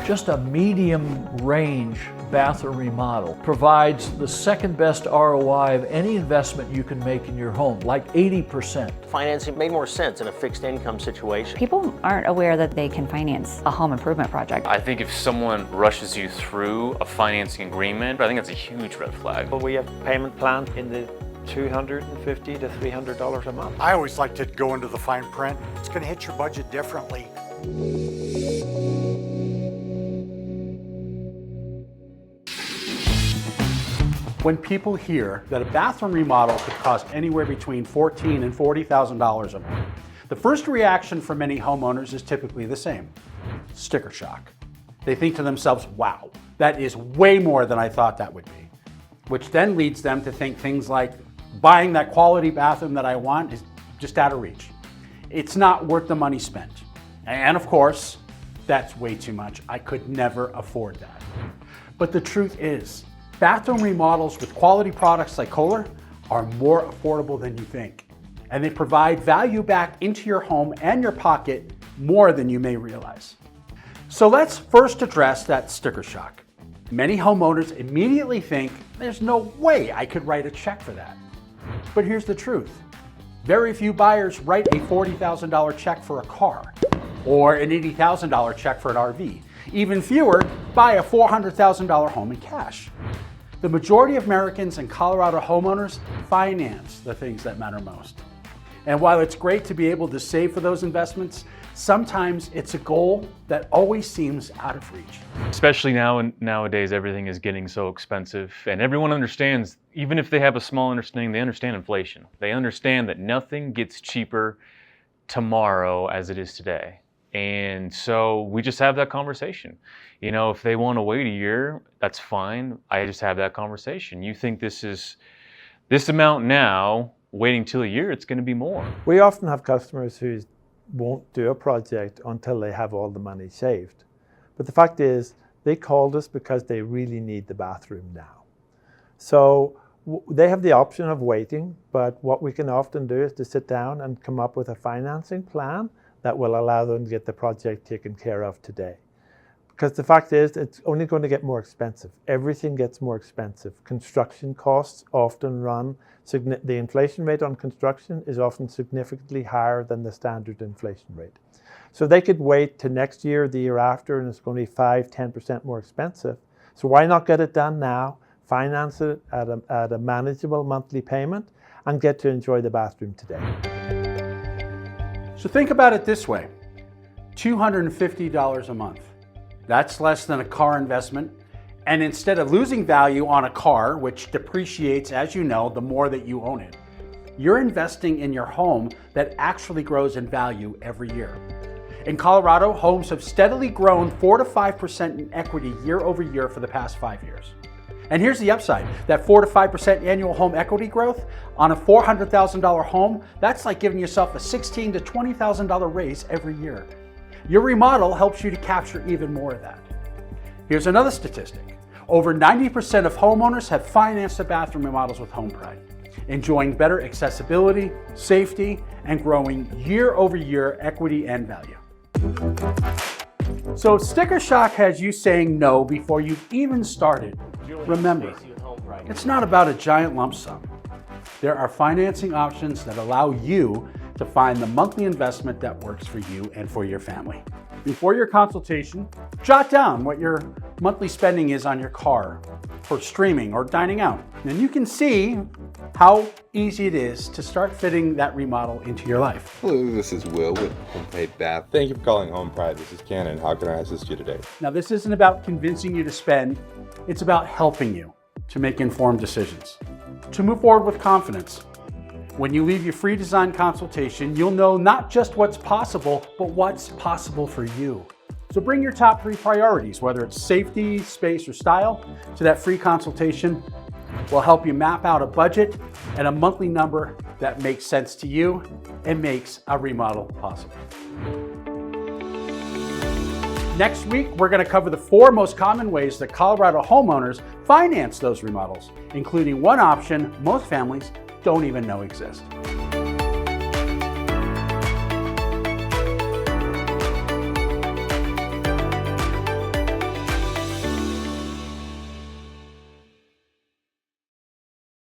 Just a medium range bathroom remodel provides the second best ROI of any investment you can make in your home, like 80%. Financing made more sense in a fixed income situation. People aren't aware that they can finance a home improvement project. I think if someone rushes you through a financing agreement, I think that's a huge red flag. Well, we have a payment plan in the $250 to $300 a month. I always like to go into the fine print. It's going to hit your budget differently. When people hear that a bathroom remodel could cost anywhere between $14,000 and $40,000 a month, the first reaction for many homeowners is typically the same: sticker shock. They think to themselves, wow, that is way more than I thought that would be. Which then leads them to think things like, buying that quality bathroom that I want is just out of reach. It's not worth the money spent. And of course, that's way too much. I could never afford that. But the truth is, bathroom remodels with quality products like Kohler are more affordable than you think. And they provide value back into your home and your pocket more than you may realize. So let's first address that sticker shock. Many homeowners immediately think, there's no way I could write a check for that. But here's the truth. Very few buyers write a $40,000 check for a car or an $80,000 check for an RV. Even fewer buy a $400,000 home in cash. The majority of Americans and Colorado homeowners finance the things that matter most. And while it's great to be able to save for those investments, sometimes it's a goal that always seems out of reach. Especially nowadays, everything is getting so expensive, and everyone understands, even if they have a small understanding, they understand inflation. They understand that nothing gets cheaper tomorrow as it is today. And so we just have that conversation. You know, if they want to wait a year, that's fine. I just have that conversation. You think this is this amount now, waiting till a year, it's going to be more. We often have customers who won't do a project until they have all the money saved. But the fact is, they called us because they really need the bathroom now. So they have the option of waiting, but what we can often do is to sit down and come up with a financing plan that will allow them to get the project taken care of today. Because the fact is, it's only going to get more expensive. Everything gets more expensive. Construction costs often run, the inflation rate on construction is often significantly higher than the standard inflation rate. So they could wait to next year, the year after, and it's going to be 5-10% more expensive. So why not get it done now, finance it at a manageable monthly payment, and get to enjoy the bathroom today. So think about it this way: $250 a month. That's less than a car investment. And instead of losing value on a car, which depreciates, as you know, the more that you own it, you're investing in your home that actually grows in value every year. In Colorado, homes have steadily grown 4 to 5% in equity year over year for the past 5 years. And here's the upside: that 4 to 5% annual home equity growth on a $400,000 home, that's like giving yourself a $16,000 to $20,000 raise every year. Your remodel helps you to capture even more of that. Here's another statistic. Over 90% of homeowners have financed their bathroom remodels with HomePride, enjoying better accessibility, safety, and growing year over year equity and value. So sticker shock has you saying no before you've even started. Remember, it's not about a giant lump sum. There are financing options that allow you to find the monthly investment that works for you and for your family. Before your consultation, jot down what your monthly spending is on your car for streaming or dining out. And you can see how easy it is to start fitting that remodel into your life. Hello, this is Will with HomePride Bath. Thank you for calling HomePride. This is Ken, and how can I assist you today? Now, this isn't about convincing you to spend. It's about helping you to make informed decisions, to move forward with confidence. When you leave your free design consultation, you'll know not just what's possible, but what's possible for you. So bring your top 3 priorities, whether it's safety, space, or style, to that free consultation. We'll help you map out a budget and a monthly number that makes sense to you and makes a remodel possible. Next week, we're going to cover the 4 most common ways that Colorado homeowners finance those remodels, including one option most families don't even know exists.